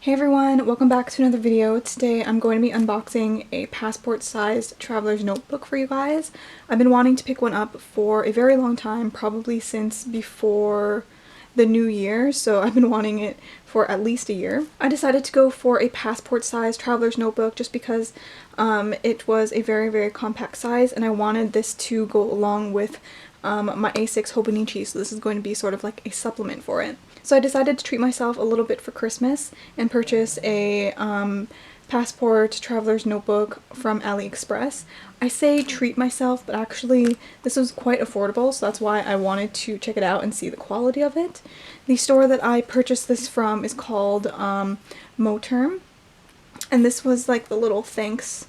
Hey everyone, welcome back to another video. Today I'm going to be unboxing a passport-sized traveler's notebook for you guys. I've been wanting to pick one up for a very long time, probably since before the new year, so I've been wanting it for at least a year. I decided to go for a passport-sized traveler's notebook just because it was a very compact size and I wanted this to go along with my A6 Hobonichi, so this is going to be sort of like a supplement for it. So I decided to treat myself a little bit for Christmas and purchase a passport traveler's notebook from Aliexpress. I say treat myself, but actually this was quite affordable, so that's why I wanted to check it out and see the quality of it. The store that I purchased this from is called Moterm, and this was like the little thanks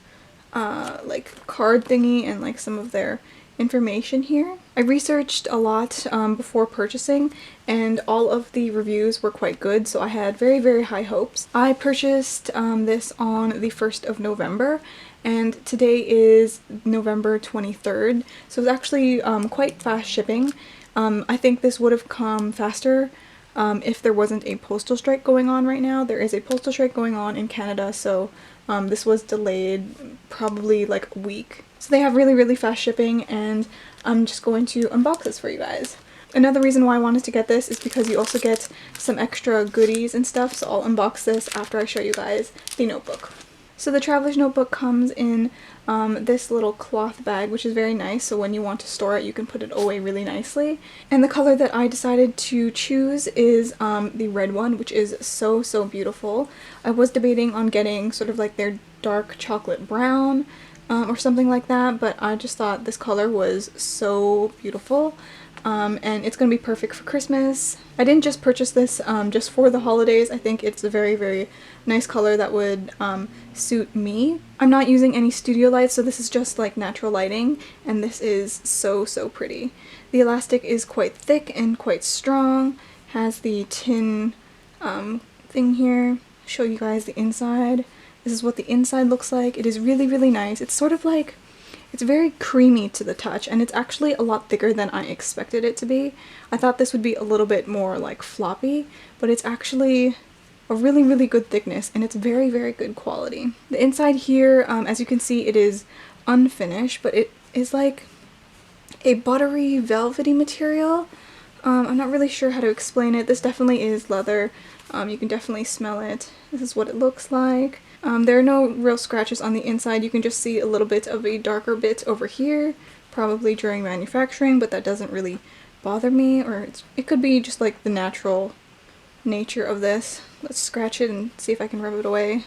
like card thingy and like some of their information here. I researched a lot before purchasing and all of the reviews were quite good, so I had very high hopes. I purchased this on the 1st of November and today is November 23rd, so it's actually quite fast shipping. I think this would have come faster if there wasn't a postal strike going on right now. There is a postal strike going on in Canada, so this was delayed probably like a week. So they have really fast shipping, and I'm just going to unbox this for you guys. Another reason why I wanted to get this is because you also get some extra goodies and stuff, so I'll unbox this after I show you guys the notebook. So the traveler's notebook comes in this little cloth bag, which is very nice, so when you want to store it you can put it away really nicely. And the color that I decided to choose is the red one, which is so beautiful. I was debating on getting sort of like their dark chocolate brown or something like that, but I just thought this color was so beautiful. And it's gonna be perfect for Christmas. I didn't just purchase this just for the holidays. I think it's a very nice color that would suit me. I'm not using any studio lights, so this is just like natural lighting, and this is so pretty. The elastic is quite thick and quite strong. Has the tin thing here. Show you guys the inside. This is what the inside looks like. It is really nice. It's sort of like, it's very creamy to the touch, and it's actually a lot thicker than I expected it to be. I thought this would be a little bit more like floppy, but it's actually a really good thickness, and it's very good quality. The inside here, as you can see, it is unfinished, but it is like a buttery velvety material. I'm not really sure how to explain it. This definitely is leather. You can definitely smell it. This is what it looks like. There are no real scratches on the inside. You can just see a little bit of a darker bit over here, probably during manufacturing, but that doesn't really bother me, or it could be just like the natural nature of this. Let's scratch it and see if I can rub it away.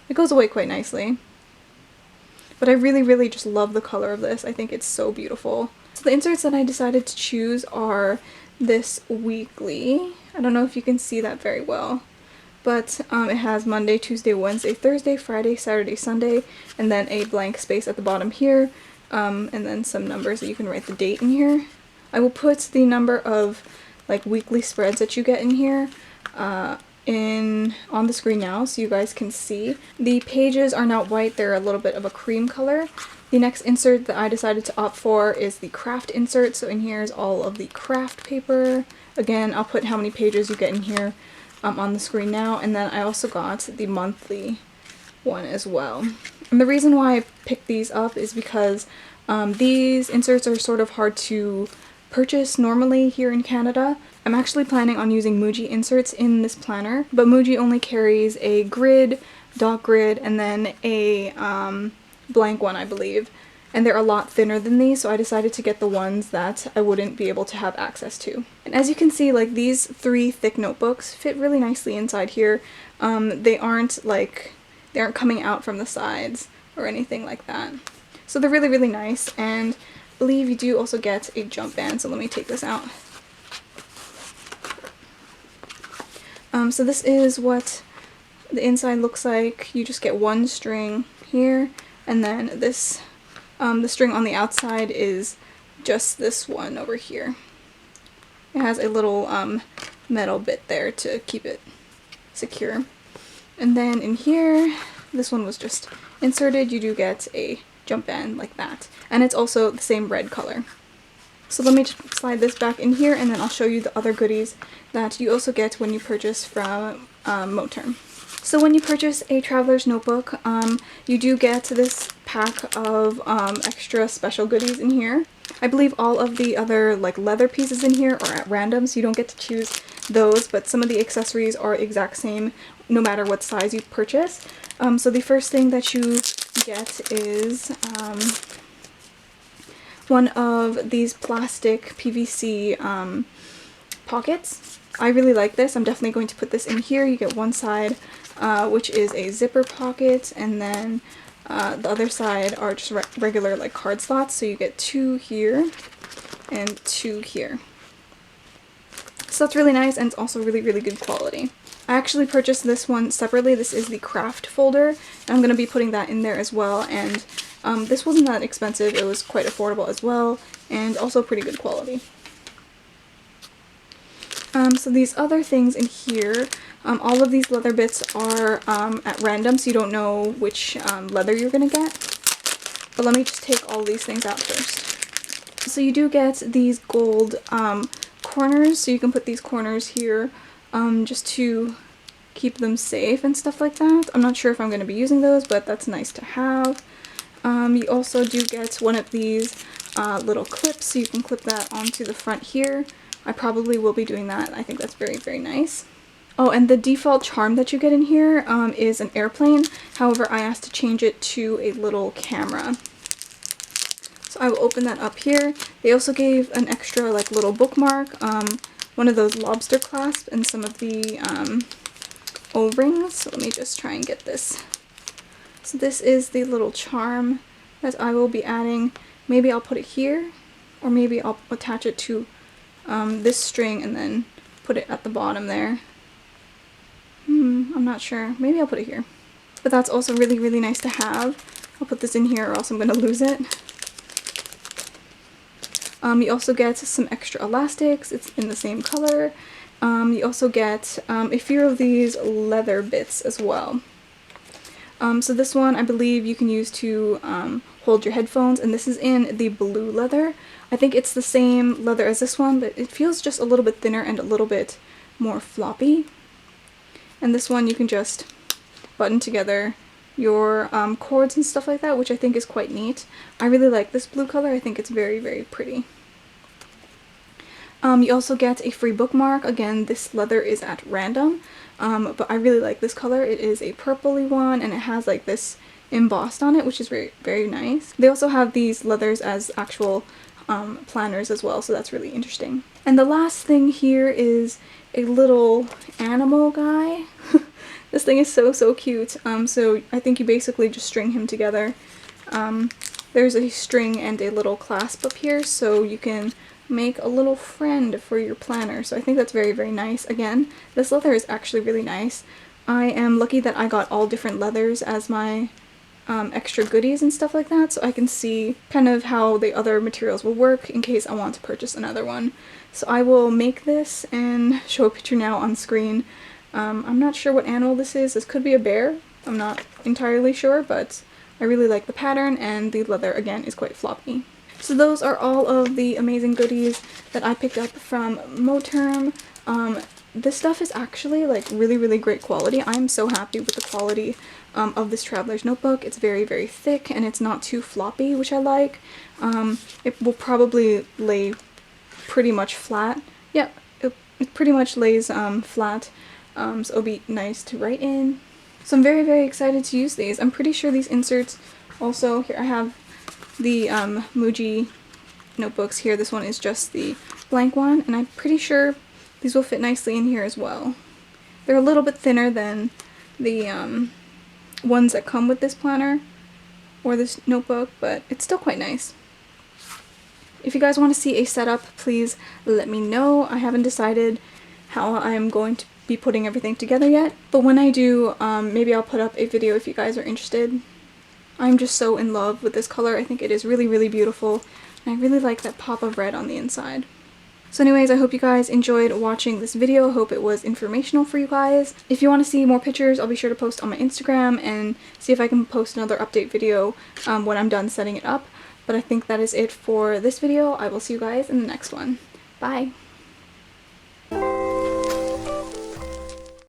It goes away quite nicely. But I really just love the color of this. I think it's so beautiful. So the inserts that I decided to choose are this weekly. I don't know if you can see that very well, but it has Monday, Tuesday, Wednesday, Thursday, Friday, Saturday, Sunday, and then a blank space at the bottom here, and then some numbers that you can write the date in here. I will put the number of like weekly spreads that you get in here on the screen now so you guys can see. The pages are not white, they're a little bit of a cream color. The next insert that I decided to opt for is the craft insert, so in here is all of the craft paper. Again, I'll put how many pages you get in here on the screen now, and then I also got the monthly one as well. And the reason why I picked these up is because these inserts are sort of hard to purchase normally here in Canada. I'm actually planning on using Muji inserts in this planner, but Muji only carries a grid, dot grid, and then a blank one, I believe. And they're a lot thinner than these, so I decided to get the ones that I wouldn't be able to have access to. And as you can see, like these three thick notebooks fit really nicely inside here. They aren't coming out from the sides or anything like that. So they're really nice, and I believe you do also get a jump band, so let me take this out. So this is what the inside looks like. You just get one string here, and then this the string on the outside is just this one over here. It has a little metal bit there to keep it secure. And then in here, this one was just inserted. You do get a jump band like that. And it's also the same red color. So let me just slide this back in here, and then I'll show you the other goodies that you also get when you purchase from Moterm. So when you purchase a traveler's notebook, you do get this pack of extra special goodies in here. I believe all of the other like leather pieces in here are at random, so you don't get to choose those, but some of the accessories are exact same no matter what size you purchase. So the first thing that you get is one of these plastic PVC pockets. I really like this. I'm definitely going to put this in here. You get one side which is a zipper pocket, and then the other side are just regular like card slots, so you get 2 here and 2 here. So that's really nice, and it's also really good quality. I actually purchased this one separately. This is the craft folder, and I'm going to be putting that in there as well, and this wasn't that expensive. It was quite affordable as well, and also pretty good quality. So these other things in here, all of these leather bits are at random, so you don't know which leather you're going to get. But let me just take all these things out first. So you do get these gold corners, so you can put these corners here just to keep them safe and stuff like that. I'm not sure if I'm going to be using those, but that's nice to have. You also do get one of these little clips, so you can clip that onto the front here. I probably will be doing that. I think that's very nice. Oh, and the default charm that you get in here is an airplane. However, I asked to change it to a little camera. So I will open that up here. They also gave an extra like little bookmark, one of those lobster clasps, and some of the O-rings. So let me just try and get this. So this is the little charm that I will be adding. Maybe I'll put it here, or maybe I'll attach it to this string and then put it at the bottom there. I'm not sure. Maybe I'll put it here. But that's also really nice to have. I'll put this in here or else I'm going to lose it. You also get some extra elastics. It's in the same color. You also get a few of these leather bits as well. So this one I believe you can use to hold your headphones, and this is in the blue leather. I think it's the same leather as this one, but it feels just a little bit thinner and a little bit more floppy. And this one you can just button together your cords and stuff like that, which I think is quite neat. I really like this blue color. I think it's very pretty. You also get a free bookmark. Again, this leather is at random, but I really like this color. It is a purpley one, and it has like this embossed on it, which is very nice. They also have these leathers as actual planners as well, so that's really interesting. And the last thing here is a little animal guy. This thing is so cute. So I think you basically just string him together. There's a string and a little clasp up here, so you can make a little friend for your planner. So I think that's very nice. Again, this leather is actually really nice. I am lucky that I got all different leathers as my extra goodies and stuff like that, so I can see kind of how the other materials will work in case I want to purchase another one. So I will make this and show a picture now on screen. I'm not sure what animal this is. This could be a bear. I'm not entirely sure, but I really like the pattern, and the leather again is quite floppy. So those are all of the amazing goodies that I picked up from Moterm. This stuff is actually like really great quality. I'm so happy with the quality of this traveler's notebook. It's very thick, and it's not too floppy, which I like. It will probably lay pretty much flat. Yeah, it pretty much lays flat, so it'll be nice to write in. So I'm very excited to use these. I'm pretty sure these inserts also, here I have the Muji notebooks here. This one is just the blank one, and I'm pretty sure these will fit nicely in here as well. They're a little bit thinner than the ones that come with this planner or this notebook, but it's still quite nice. If you guys want to see a setup, please let me know. I haven't decided how I'm going to be putting everything together yet, but when I do, maybe I'll put up a video if you guys are interested. I'm just so in love with this color. I think it is really beautiful, and I really like that pop of red on the inside. So anyways, I hope you guys enjoyed watching this video. I hope it was informational for you guys. If you want to see more pictures, I'll be sure to post on my Instagram and see if I can post another update video when I'm done setting it up. But I think that is it for this video. I will see you guys in the next one. Bye!